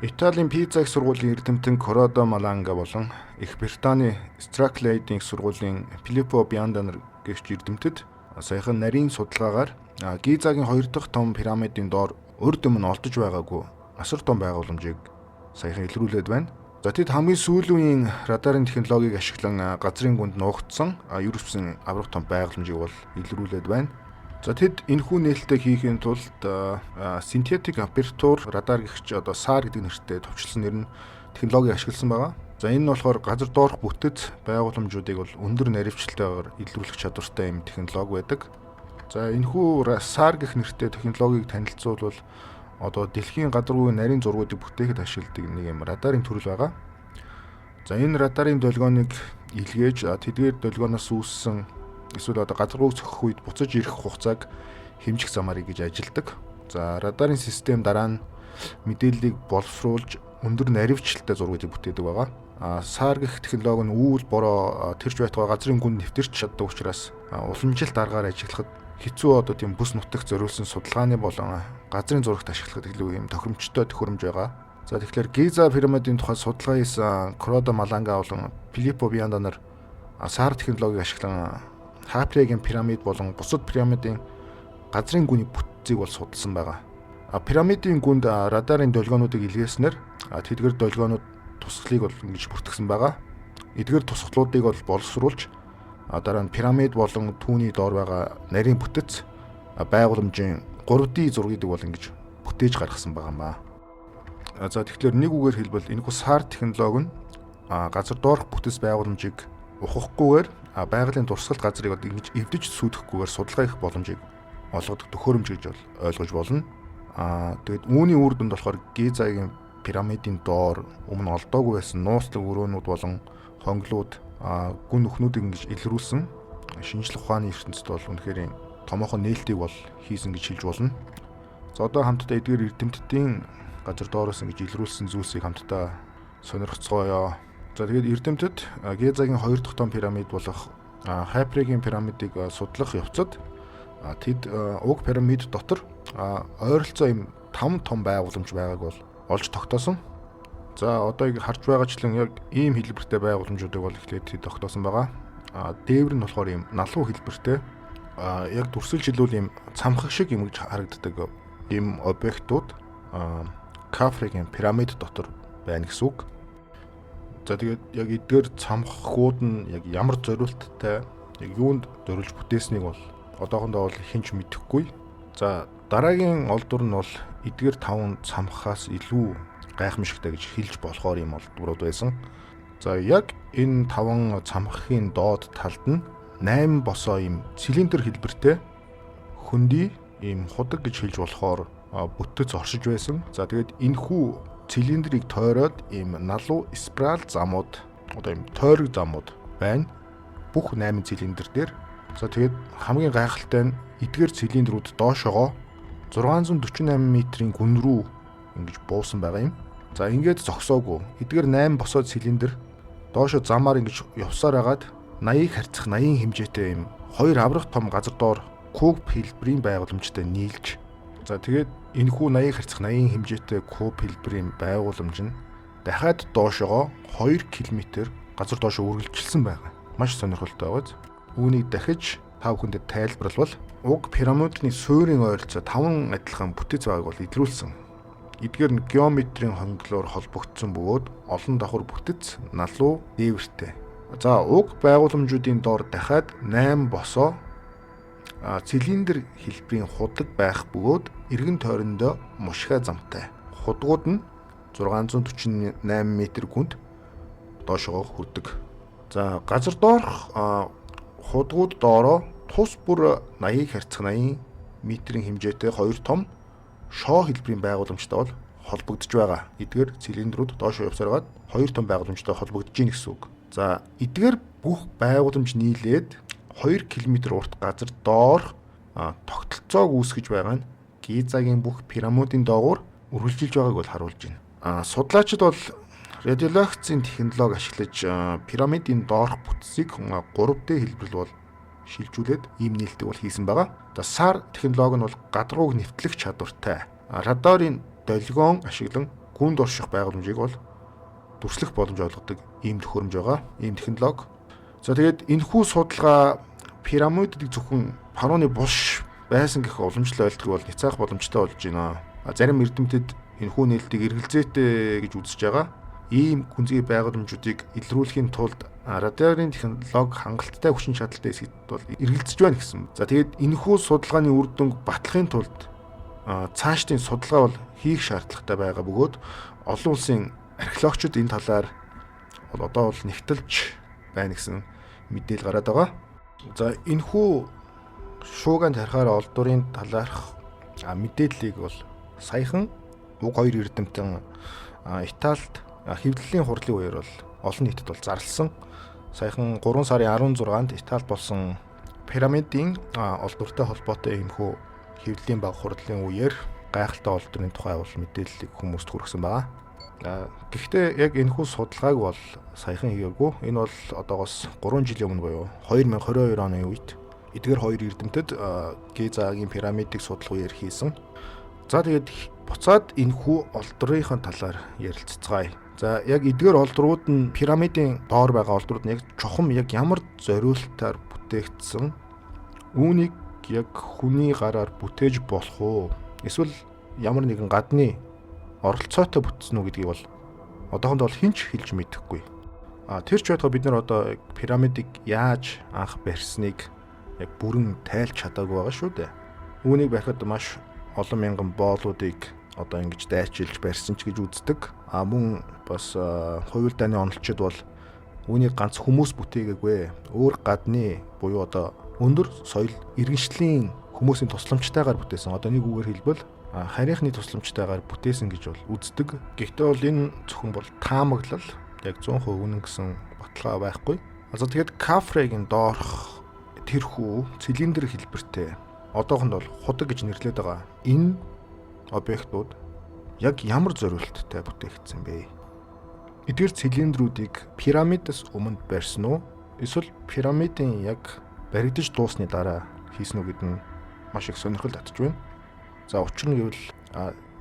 Италийн Пиза их сургуулийн эрдэмтэн Коррадо Маланга болон Их Британий Strathclyde их сургуулийн Filippo Bianda нар гэгч эрдэмтэд саяхан нарийн судалгаагаар Гизагийн 2 дахь том пирамидын доор урд өмнө олдож байгаагүй асар том байгууламжийг саяхан илрүүлээд байна. За тэд хамгийн сүүлийн үеийн радарын технологиг ашиглан газрын гүнд нуугдсан ерөвсөн аврах том байгууламжийг бол илрүүлээд байна. За тэд энэхүү нээлттэй хийхийн тулд синтетик апертур радар гэгч одоо SAR гэдэг нэртэй товчлсон нэр нь технологи ашигласан байгаа. За энэ нь болохоор газар доорх бүтэц байгууламжуудыг бол өндөр наривчлалтайгаар илрүүлэх чадвартай юм технологи байдаг. За энэхүү SAR гэх нэртэй технологиг танилцуулбал одоо дэлхийн гадаргүйн нарийн зургуудыг бүтээхэд ашигладаг нэг юм радарын төрөл байгаа. За энэ радарын долгионыг илгээж тэдгээр долгионоос үүссэн эсвэл одоо газаргүйг цохих үед буцаж ирэх хугацааг хэмжих замаарыг гэж ажилдаг. За радарын систем дараа нь мэдээллийг боловсруулж өндөр наривчлалтай зургуудыг бүтээдэг байгаа. SAR гэх технологи нь үүл бороо тэрч байтугай газрын гүнд нэвтэрч чаддаг учраас уламжилт аргаар ажиглахад хэцүү одоо тийм бүс нутагт зориулсан судалгааны болон газрын зурагт ашиглахад илүү юм тохиромжтой төхөөрөмж байгаа. За тэгэхээр Гиза пирамидын тухай судалгаа хийсэн Коррадо Маланга болон Filippo Bianda нар SAR технологиг ашиглан Хаапрегийн пирамид болон бусад пирамидын газрын гүний бүтцийг бол судалсан байгаа. Пирамидын гүнд радарын долгионуудыг илгээснээр тэдгээр долгионууд тусгалыг бол ингэж бүртгэсэн байгаа. Эдгээр тусгалуудыг бол боловсруулж дараа нь пирамид болон түүний доор байгаа нарийн бүтэц байгууламжийн 3D зургийг бол ингэж бүтээж гаргасан байгаа юм ба. За тэгэхээр нэг үгээр хэлбэл энэхүү SAR технологи нь газар доорх бүтэц байгууламжийг ухахгүйгээр байгалийн дурсгалт газрыг ингэж эвдэж сүйдэхгүйгээр судалгаа хийх боломжийг олгодог төхөөрөмж гэж бол ойлгож болно. Тэгэд үүний үр дүнд болохоор Гизагийн пирамидын доор өмнө олдоогүй байсан нууцлаг өрөөнүүд болон хонглууд гүн өхнүүдийг ингэж илрүүлсэн шинжлэх ухааны ертөнцид бол үнэхээр томоохон нээлтийг бол хийсэн гэж хэлж болно. За одоо хамтдаа эдгээр эрдэмтдийн газар доороос ингэж илрүүлсэн зүйлсийг хамтдаа сонирхцгоё. За тэгээд эрдэмтэд Гизагийн 2 дахь том пирамид болох Хаапрегийн пирамидыг судлах явцад тэд уг пирамид дотор ойролцоо юм 5 том байгууламж байгааг бол олж тогтоосон. За одоо харж байгаачлан яг ийм хэлбэртэй байгууламжуудыг бол эхлээд тэд тогтоосон байгаа. Дээвэр нь болохоор ийм налуу хэлбэртэй яг дүрсэлж хэлбэл ийм цамхаг шиг юм гэж харагддаг ийм объектууд Хаапрегийн пирамид дотор байна гэсэн үг. За тэгээд яг эдгээр цамхагууд нь яг ямар зориулттай яг юунд зориулж бүтээснийг бол одоохондоо бол хинч мэдэхгүй. За дараагийн олдвор нь бол эдгээр 5 цамхаас илүү гайхамшигтай гэж хэлж болохоор юм олдврууд байсан. За яг энэ 5 цамхагийн доод талд нь 8 босоо юм цилиндр хэлбэртэй хөндөй ийм худаг гэж хэлж болохоор бүтэц оршиж байсан. За тэгээд энэхүү цилиндрийг тойроод ийм налуу спираль замууд одоо ийм тойрог замууд байна. Бүх 8 цилиндр дээр. За тэгээд хамгийн гайхалтай нь эдгээр цилиндрүүд доошогоо 648 метрийн гүн рүү ингэж буусан байгаа юм. За ингээд зогсоогүй. Эдгээр 8 босоо цилиндр доошо замаар ингэж явсаар агаад 80 харьцах 80 хэмжээтэй юм 2 аврах том газар доор куб хэлбэрийн байгууламжтай нийлж. За тэгээд энэхүү 80 харьцах 80 хэмжээтэй куб хэлбэрийн байгууламж нь дахиад доошогоо 2 км газар доошо үргэлжилсэн байгаа. Маш сонирхолтой байгааз. Үүнийг дахиж тав хүндэд тайлбарлавал уг пирамидны суурийн ойролцоо 5 адилхан бүтэц байгааг бол илрүүлсэн. Эдгээр нь геометрийн хонглоор холбогдсон бөгөөд олон давхар бүтэц налуу дээвэртэй. За уг байгууламжуудын доор дахиад 8 босоо цилиндр хэлбэрийн худаг байх бөгөөд эргэн тойрондоо мушхай замтай. Худгууд нь 648 м гүнд доошогоо хүрдэг. За газар доорх худгууд доороо тус бүр 80 харьцах 80 метрийн хэмжээтэй 2 том шоо хэлбэрийн байгууламжтай бол холбогдож байгаа. Эдгээр цилиндрүүд доошоо явсараад 2 том байгууламжтай холбогдож гин гэсэн үг. За эдгээр бүх байгууламж нийлээд 2 км урт газар доорх тогтолцоог үүсгэж байгаа нь Гизагийн бүх пирамидын доогуур үргэлжилж байгааг бол харуулж байна. Судлаачид бол радиологийн технологи ашиглаж пирамидын доорх бүтцийг 3D хэлбэрлэл бол шилжүүлээд ийм нээлтийг бол хийсэн байгаа. За SAR технологи нь бол гадрууг нэвтлэх чадвартай. Радарын долгион ашиглан гүнд орших байгууламжийг бол дүрслэх боломж олгодог ийм төхөөрөмж байгаа. Ийм технологи. За тэгээд энэхүү судалгаа пирамидыг зөвхөн фараоны булш байсан гэх уламжлал ойлголтыг бол няцаах боломжтой болж байна. Зарим эрдэмтэд энэхүү нээлтийг эргэлзээтэй гэж үзэж байгаа. Ийм гүнзгий байгууламжуудыг илрүүлэхийн тулд радарын технологи хангалттай хүчин чадалтай хэсэгт бол эргэлзэж байна гэсэн. За тэгээд энэхүү судалгааны үр дүнг батлахын тулд цаашдын судалгаа бол хийх шаардлагатай байгаа бөгөөд олон улсын археологчид энэ талаар одоо бол нэгтэлж байна гэсэн мэдээлэл гараад байгаа. За энэхүү шуугиан тарихаар олдврын талаарх мэдээллийг бол саяхан уг хоёр эрдэмтэн Италид хэвлэлийн хурлын үеэр бол олон нийтэд бол зарласан. Саяхан 3 сарын 16-нд Италид болсон пирамидын олдвортой холбоотой иймхүү хэвлэлийн баг хурлын үеэр гайхалтай олдврын тухай бол мэдээллийг хүмүүст хүргэсэн байна. Гэхдээ яг энэхүү судалгааг бол саяхан хийгээгүй. Энэ бол одоогоос 3 жилийн өмнө буюу 2022 оны үед эдгээр хоёр эрдэмтэд Гизагийн пирамидыг судлах үеэр хийсэн. За тэгээд буцаад энэхүү олдврынхаа талаар ярилццгаая. За яг эдгээр олдврууд нь пирамидын доор байгаа олдврууд нь яг чухам яг ямар зориулалтаар бүтээгдсэн, үүнийг яг хүний гараар бүтээж болох уу? Эсвэл ямар нэгэн гадны оролцоотой бүтсэн үү гэдгийг бол одоохондоо бол хинч хэлж мэдэхгүй. Тэр ч байтугай бид нар одоо пирамидыг яаж анх барьсныг яг бүрэн тайлж чадаагүй байгаа шүү дээ. Үүнийг барихад маш олон мянган боолуудыг одоо ингэж дайчилж барьсан ч гэж үздэг. Мөн бас хувилдааны онолчид бол үүнийг ганц хүмүүс бүтээгээгүй. Өөр гадны буюу одоо өндөр соёл иргэншлийн хүмүүсийн тусламжтайгаар бүтээсэн. Одоо нэг үгээр хэлбэл харийнхны тусламжтайгаар бүтээсэн гэж бол үздэг. Гэхдээ бол энэ зөвхөн бол таамаглал, яг 100% үнэн гэсэн баталгаа байхгүй. За тэгээд Кафрегийн доорх тэрхүү цилиндр хэлбэртэй одоохонд бол худаг гэж нэрлэдэг байгаа. Энэ объектууд яг ямар зориулттай бүтээгдсэн бэ? Эдгээр цилиндрүүдийг пирамидаас өмнө барьсан уу? Эсвэл пирамидын яг баригдаж дуусны дараа хийсэн үү гэдэг нь маш их сонирхол татж байна. За учир нь гэвэл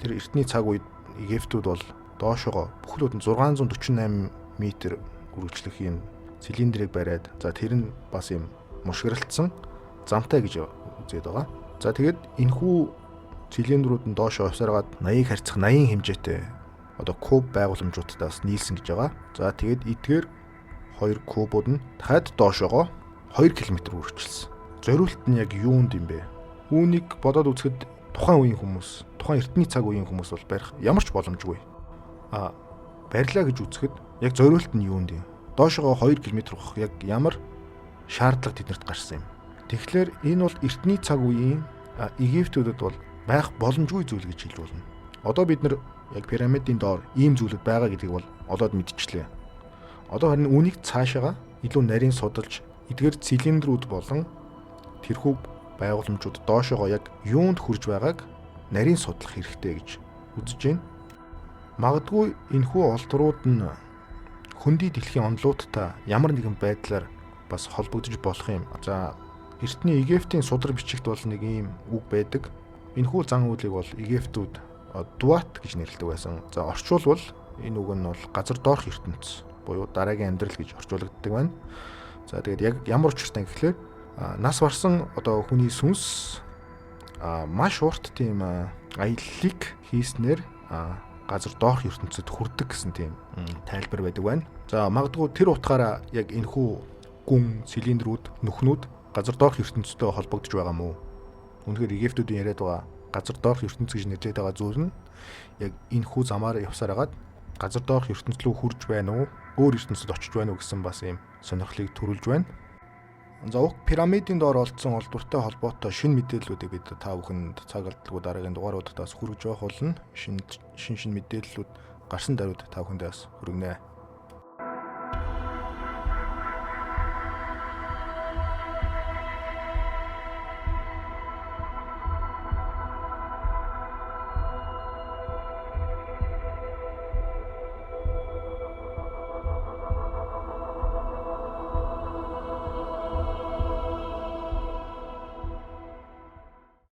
тэр эртний цаг үед Египтүүд бол доошогоо бүхлүүд нь 648 м үргэлжлэх юм цилиндрийг бариад за тэр нь бас юм мушгиралтсан замтай гэж үзээд байгаа. За тэгээд энэхүү цилиндрүүд нь доошоо хувьсараад 80 харьцах 80 хэмжээтэй одоо куб байгууламжуудаас нийлсэн гэж байгаа. За тэгээд эдгээр хоёр кубууд нь дахиад доошоогоо 2 км үргэлжилсэн. Зориулт нь яг юунд юм бэ? Үүнийг бодоод үзэхэд тухайн үеийн хүмүүс, тухайн эртний цаг үеийн хүмүүс бол барих ямар ч боломжгүй. Барилаа гэж үзэхэд яг зориулт нь юунд юм? Доошоогоо 2 км ухах яг ямар шаардлага тэднэрт гарсан юм. Тэгэхээр энэ бол эртний цаг үеийн Египтүүдэд бол байх боломжгүй зүйл гэж хэлж болно. Одоо бид нар яг пирамидын доор ийм зүйлүүд байгаа гэдгийг бол олоод мэдчихлээ. Одоо харин үнийг цаашаага илүү нарийн судалж эдгээр цилиндрүүд болон тэрхүү байгууламжууд доошоогоо яг юунд хүрж байгааг нарийн судлах хэрэгтэй гэж үзэж байна. Магадгүй энэхүү олдврууд нь хөндөй дэлхийн онолуудтай ямар нэгэн байдлаар бас холбогдож болох юм. За эртний Египтийн судар бичигт бол нэг ийм үг байдаг. Энэхүү зан үйлийг бол Египтүүд дуат гэж нэрлэдэг байсан. За орчуулбал энэ үг нь бол газар доорх ертөнц буюу дараагийн амьдрал гэж орчуулагддаг байна. За тэгээд яг ямар учиртай гэхлээр нас барсан одоо хүний сүнс маш урт тийм аяллыг хийснээр газар доорх ертөнцөд хүрдэг гэсэн тийм тайлбар байдаг байна. За магадгүй тэр утгаараа яг энэхүү гүн цилиндрүүд нүхнүүд газар доорх ертөнцтэй холбогдож байгаа мó? Үнэхээр Египтүүдийн яриад байгаа газар доорх ертөнц гэж нэрлэдэг байгаа зүйл нь яг энэхүү замаар явсаар хагаад газар доорх ертөнц рүү хурж байна уу? Өөр ертөнцид очиж байна уу гэсэн бас ийм сонирхлыг төрүүлж байна. За уг пирамидын доор олдсон олдвортой холбоотой шинэ мэдээллүүдийг бид та бүхэнд цаг алдалгүй дараагийн дугааруудаас хүргэж явах болно. Шинэ мэдээллүүд гарсан даруйд та бүхэндээ бас хүргэнэ.